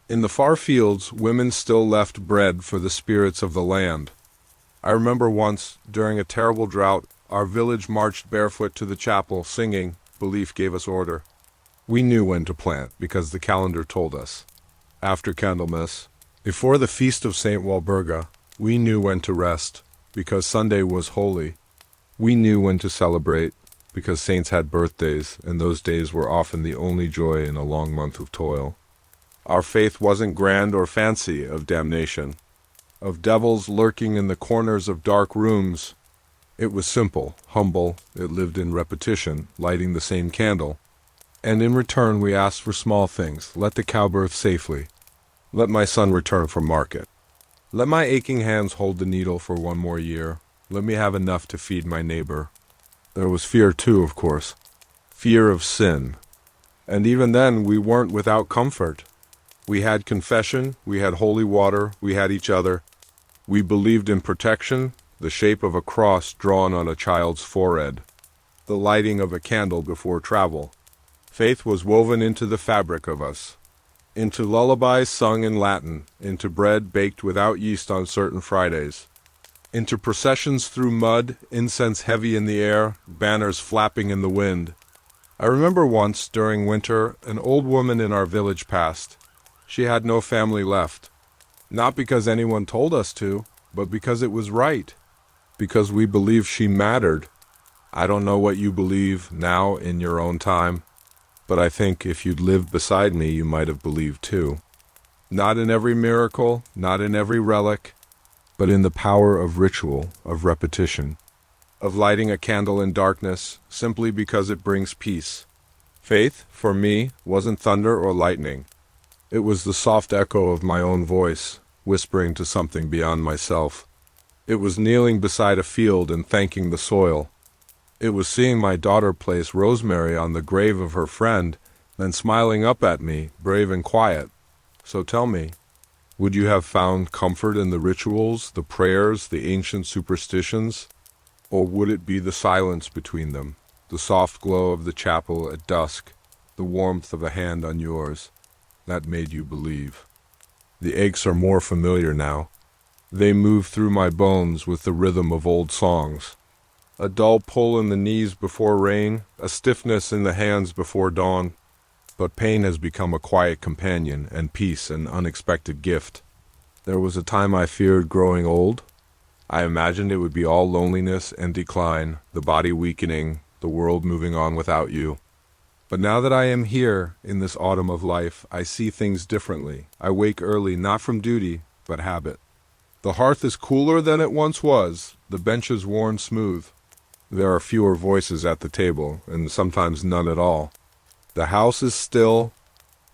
In the far fields, women still left bread for the spirits of the land. I remember once, during a terrible drought, our village marched barefoot to the chapel, singing. Belief gave us order. We knew when to plant, because the calendar told us. After Candlemas, before the feast of St. Walburga, we knew when to rest, because Sunday was holy. We knew when to celebrate, because saints had birthdays, and those days were often the only joy in a long month of toil. Our faith wasn't grand or fancy of damnation, of devils lurking in the corners of dark rooms. It was simple, humble, it lived in repetition, lighting the same candle. And in return we asked for small things. Let the cow birth safely. Let my son return from market. Let my aching hands hold the needle for one more year. Let me have enough to feed my neighbor. There was fear too, of course. Fear of sin. And even then we weren't without comfort. We had confession, we had holy water, we had each other. We believed in protection, the shape of a cross drawn on a child's forehead, the lighting of a candle before travel. Faith was woven into the fabric of us, into lullabies sung in Latin, into bread baked without yeast on certain Fridays, into processions through mud, incense heavy in the air, banners flapping in the wind. I remember once, during winter, an old woman in our village passed. She had no family left. Not because anyone told us to, but because it was right. Because we believed she mattered. I don't know what you believe now in your own time, but I think if you'd lived beside me, you might have believed too. Not in every miracle, not in every relic, but in the power of ritual, of repetition, of lighting a candle in darkness simply because it brings peace. Faith, for me, wasn't thunder or lightning. It was the soft echo of my own voice, whispering to something beyond myself. It was kneeling beside a field and thanking the soil. It was seeing my daughter place rosemary on the grave of her friend, then smiling up at me, brave and quiet. So tell me, would you have found comfort in the rituals, the prayers, the ancient superstitions? Or would it be the silence between them, the soft glow of the chapel at dusk, the warmth of a hand on yours, that made you believe? The aches are more familiar now. They move through my bones with the rhythm of old songs. A dull pull in the knees before rain, a stiffness in the hands before dawn. But pain has become a quiet companion, and peace an unexpected gift. There was a time I feared growing old. I imagined it would be all loneliness and decline, the body weakening, the world moving on without you. But now that I am here, in this autumn of life, I see things differently. I wake early, not from duty, but habit. The hearth is cooler than it once was, the benches worn smooth. There are fewer voices at the table, and sometimes none at all. The house is still.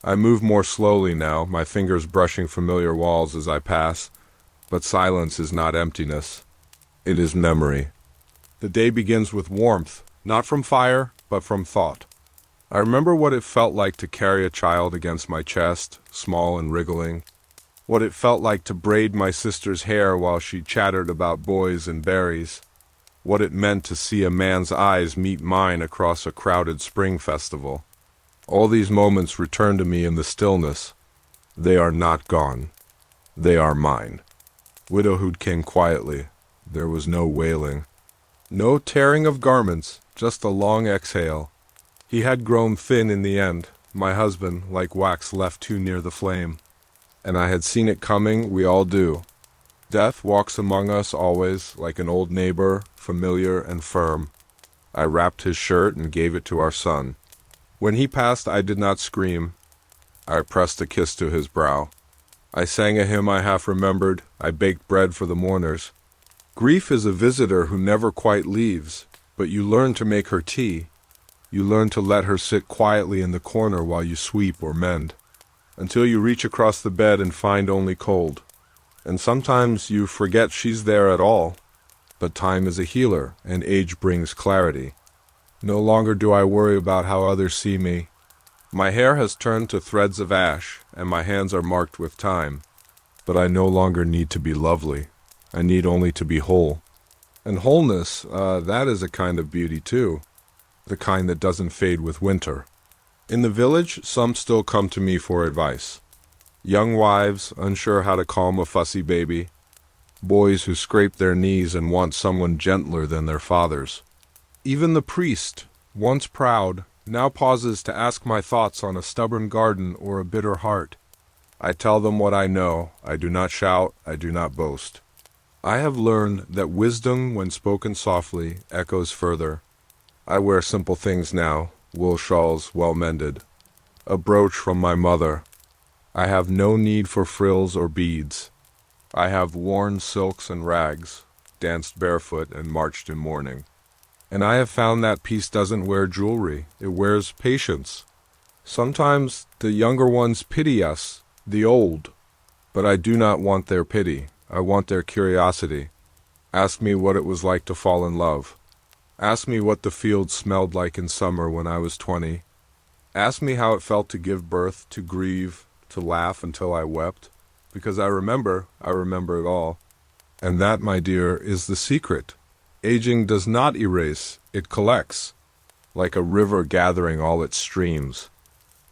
I move more slowly now, my fingers brushing familiar walls as I pass. But silence is not emptiness. It is memory. The day begins with warmth, not from fire, but from thought. I remember what it felt like to carry a child against my chest, small and wriggling. What it felt like to braid my sister's hair while she chattered about boys and berries. What it meant to see a man's eyes meet mine across a crowded spring festival. All these moments return to me in the stillness. They are not gone. They are mine. Widowhood came quietly. There was no wailing. No tearing of garments, just a long exhale. He had grown thin in the end, my husband, like wax left too near the flame. And I had seen it coming, we all do. Death walks among us always, like an old neighbor, familiar and firm. I wrapped his shirt and gave it to our son. When he passed, I did not scream. I pressed a kiss to his brow. I sang a hymn I half remembered. I baked bread for the mourners. Grief is a visitor who never quite leaves, but you learn to make her tea. You learn to let her sit quietly in the corner while you sweep or mend, until you reach across the bed and find only cold. And sometimes you forget she's there at all. But time is a healer, and age brings clarity. No longer do I worry about how others see me. My hair has turned to threads of ash, and my hands are marked with time. But I no longer need to be lovely. I need only to be whole. And wholeness, that is a kind of beauty too. The kind that doesn't fade with winter. In the village, some still come to me for advice. Young wives, unsure how to calm a fussy baby. Boys who scrape their knees and want someone gentler than their fathers. Even the priest, once proud, now pauses to ask my thoughts on a stubborn garden or a bitter heart. I tell them what I know. I do not shout. I do not boast. I have learned that wisdom, when spoken softly, echoes further. I wear simple things now, wool shawls well mended. A brooch from my mother. I have no need for frills or beads. I have worn silks and rags, danced barefoot and marched in mourning. And I have found that peace doesn't wear jewelry, it wears patience. Sometimes the younger ones pity us, the old. But I do not want their pity, I want their curiosity. Ask me what it was like to fall in love. Ask me what the fields smelled like in summer when I was 20. Ask me how it felt to give birth, to grieve, to laugh until I wept. Because I remember it all. And that, my dear, is the secret. Aging does not erase, it collects, like a river gathering all its streams.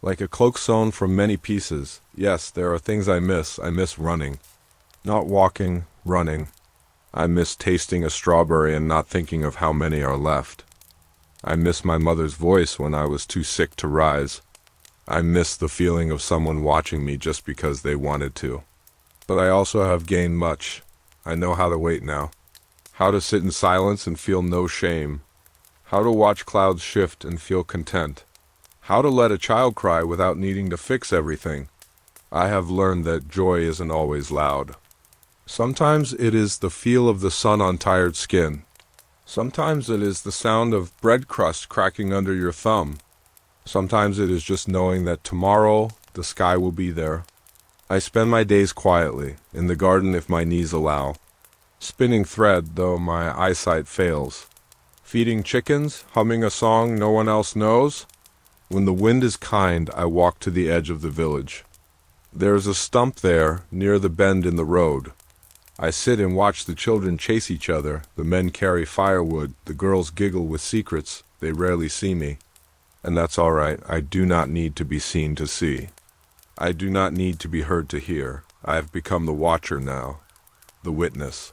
Like a cloak sewn from many pieces. Yes, there are things I miss. I miss running. Not walking, running. I miss tasting a strawberry and not thinking of how many are left. I miss my mother's voice when I was too sick to rise. I miss the feeling of someone watching me just because they wanted to. But I also have gained much. I know how to wait now. How to sit in silence and feel no shame. How to watch clouds shift and feel content. How to let a child cry without needing to fix everything. I have learned that joy isn't always loud. Sometimes it is the feel of the sun on tired skin. Sometimes it is the sound of bread crust cracking under your thumb. Sometimes it is just knowing that tomorrow the sky will be there. I spend my days quietly, in the garden if my knees allow, spinning thread though my eyesight fails, feeding chickens, humming a song no one else knows. When the wind is kind, I walk to the edge of the village. There is a stump there, near the bend in the road. I sit and watch the children chase each other, the men carry firewood, the girls giggle with secrets, they rarely see me. And that's all right, I do not need to be seen to see. I do not need to be heard to hear. I have become the watcher now, the witness.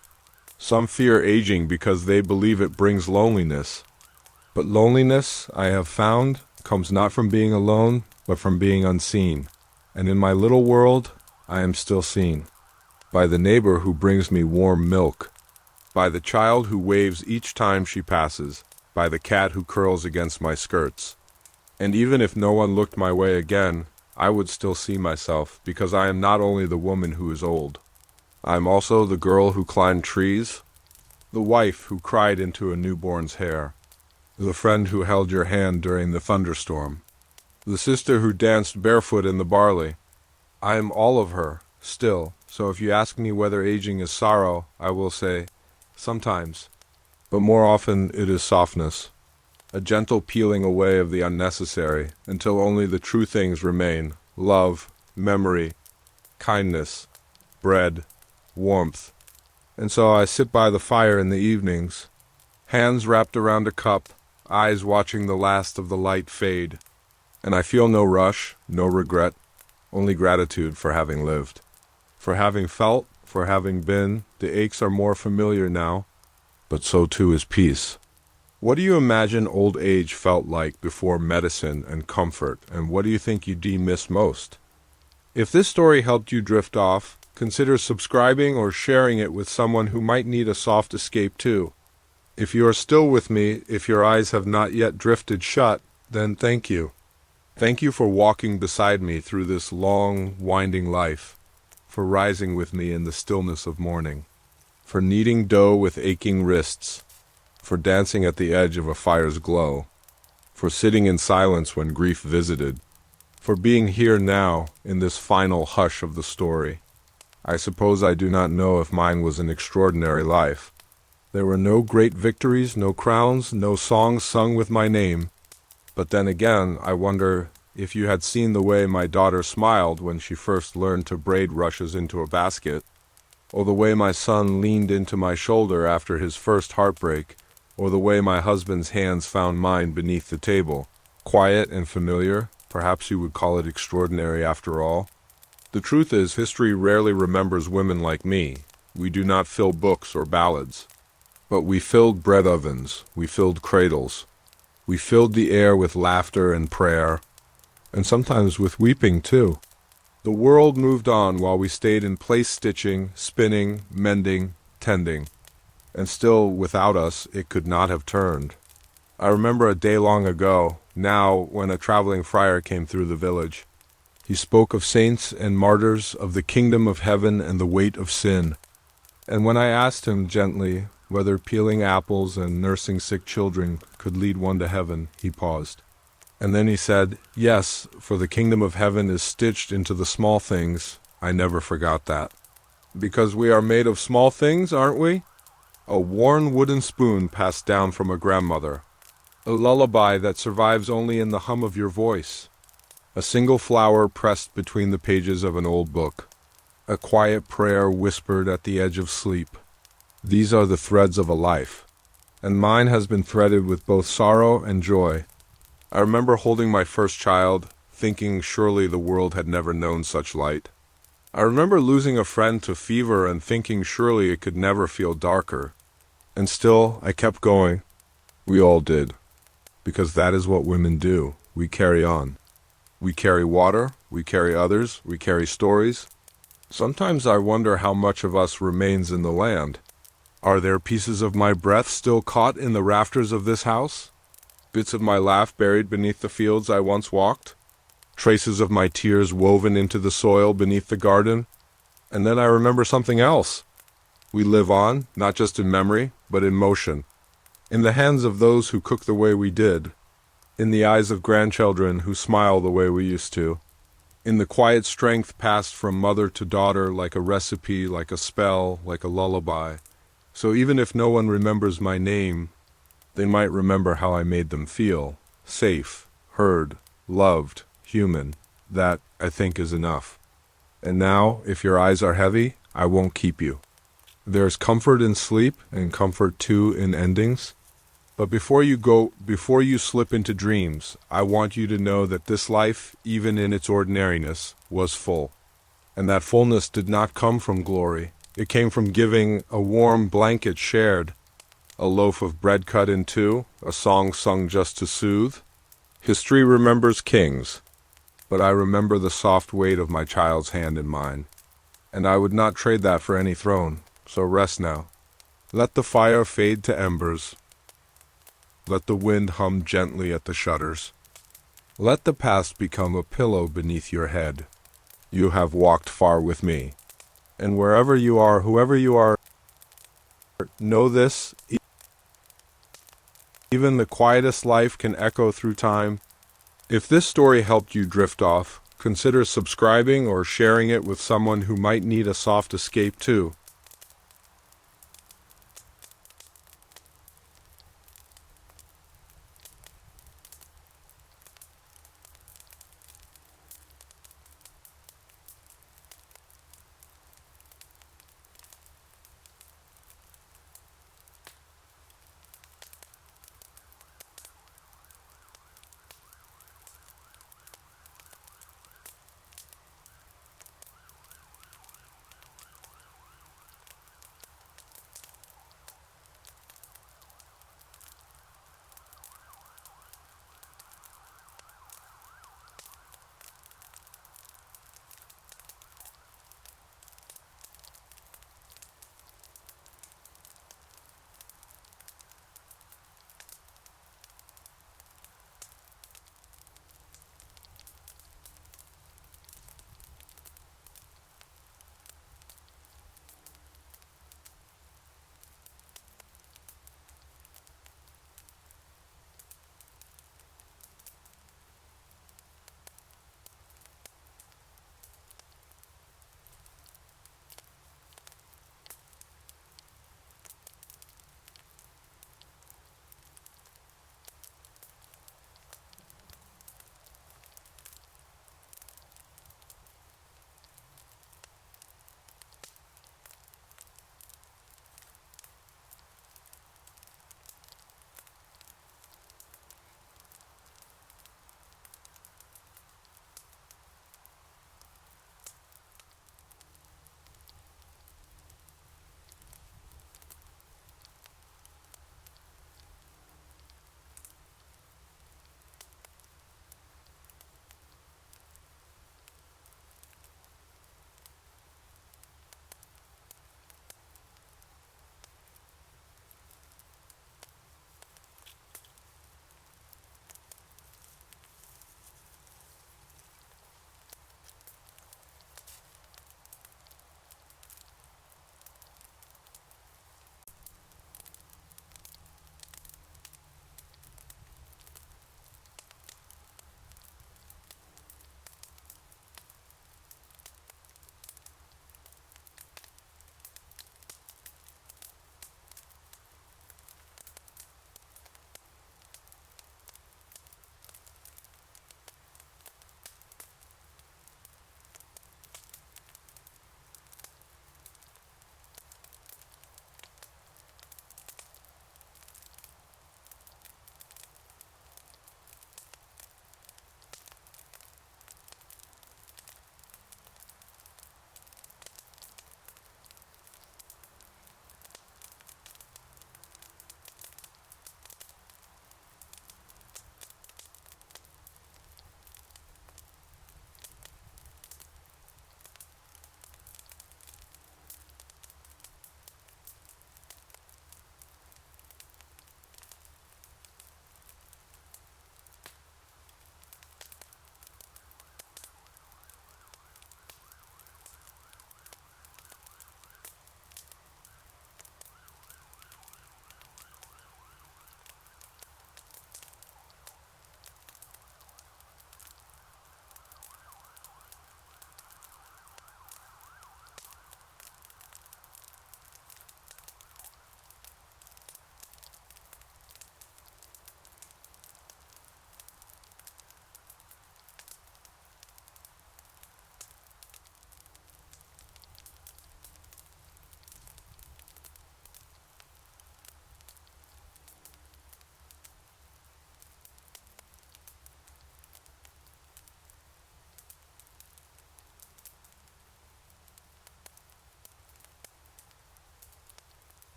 Some fear aging because they believe it brings loneliness. But loneliness, I have found, comes not from being alone, but from being unseen. And in my little world, I am still seen. By the neighbor who brings me warm milk. By the child who waves each time she passes. By the cat who curls against my skirts. And even if no one looked my way again, I would still see myself, because I am not only the woman who is old. I am also the girl who climbed trees, the wife who cried into a newborn's hair, the friend who held your hand during the thunderstorm, the sister who danced barefoot in the barley. I am all of her, still, so if you ask me whether aging is sorrow, I will say, sometimes. But more often it is softness, a gentle peeling away of the unnecessary, until only the true things remain, love, memory, kindness, bread, warmth. And so I sit by the fire in the evenings, hands wrapped around a cup, eyes watching the last of the light fade, and I feel no rush, no regret, only gratitude for having lived, for having felt, for having been. The aches are more familiar now, but so too is peace. What do you imagine old age felt like before medicine and comfort, and what do you think you do miss most? If this story helped you drift off, consider subscribing or sharing it with someone who might need a soft escape too. If you are still with me, if your eyes have not yet drifted shut, then thank you. Thank you for walking beside me through this long, winding life, for rising with me in the stillness of morning, for kneading dough with aching wrists, for dancing at the edge of a fire's glow, for sitting in silence when grief visited, for being here now in this final hush of the story. I suppose I do not know if mine was an extraordinary life. There were no great victories, no crowns, no songs sung with my name. But then again, I wonder if you had seen the way my daughter smiled when she first learned to braid rushes into a basket, or the way my son leaned into my shoulder after his first heartbreak, or the way my husband's hands found mine beneath the table. Quiet and familiar, perhaps you would call it extraordinary after all. The truth is, history rarely remembers women like me. We do not fill books or ballads. But we filled bread ovens, we filled cradles. We filled the air with laughter and prayer, and sometimes with weeping too. The world moved on while we stayed in place stitching, spinning, mending, tending. And still, without us, it could not have turned. I remember a day long ago, now, when a traveling friar came through the village. He spoke of saints and martyrs, of the kingdom of heaven and the weight of sin. And when I asked him gently whether peeling apples and nursing sick children could lead one to heaven, he paused. And then he said, yes, for the kingdom of heaven is stitched into the small things. I never forgot that. Because we are made of small things, aren't we? A worn wooden spoon passed down from a grandmother. A lullaby that survives only in the hum of your voice. A single flower pressed between the pages of an old book. A quiet prayer whispered at the edge of sleep. These are the threads of a life. And mine has been threaded with both sorrow and joy. I remember holding my first child, thinking surely the world had never known such light. I remember losing a friend to fever and thinking surely it could never feel darker. And still, I kept going. We all did. Because that is what women do. We carry on. We carry water, we carry others, we carry stories. Sometimes I wonder how much of us remains in the land. Are there pieces of my breath still caught in the rafters of this house? Bits of my laugh buried beneath the fields I once walked? Traces of my tears woven into the soil beneath the garden? And then I remember something else. We live on, not just in memory, but in motion. In the hands of those who cook the way we did. in the eyes of grandchildren who smile the way we used to, in the quiet strength passed from mother to daughter like a recipe, like a spell, like a lullaby. So even if no one remembers my name, they might remember how I made them feel, safe, heard, loved, human. That, I think, is enough. And now, if your eyes are heavy, I won't keep you. There's comfort in sleep, and comfort too in endings. But before you slip into dreams, I want you to know that this life, even in its ordinariness, was full. And that fullness did not come from glory. It came from giving, a warm blanket shared, a loaf of bread cut in two, a song sung just to soothe. History remembers kings, but I remember the soft weight of my child's hand in mine. And I would not trade that for any throne, so rest now. Let the fire fade to embers. Let the wind hum gently at the shutters. Let the past become a pillow beneath your head. You have walked far with me. And wherever you are, whoever you are, know this, even the quietest life can echo through time. If this story helped you drift off, consider subscribing or sharing it with someone who might need a soft escape too.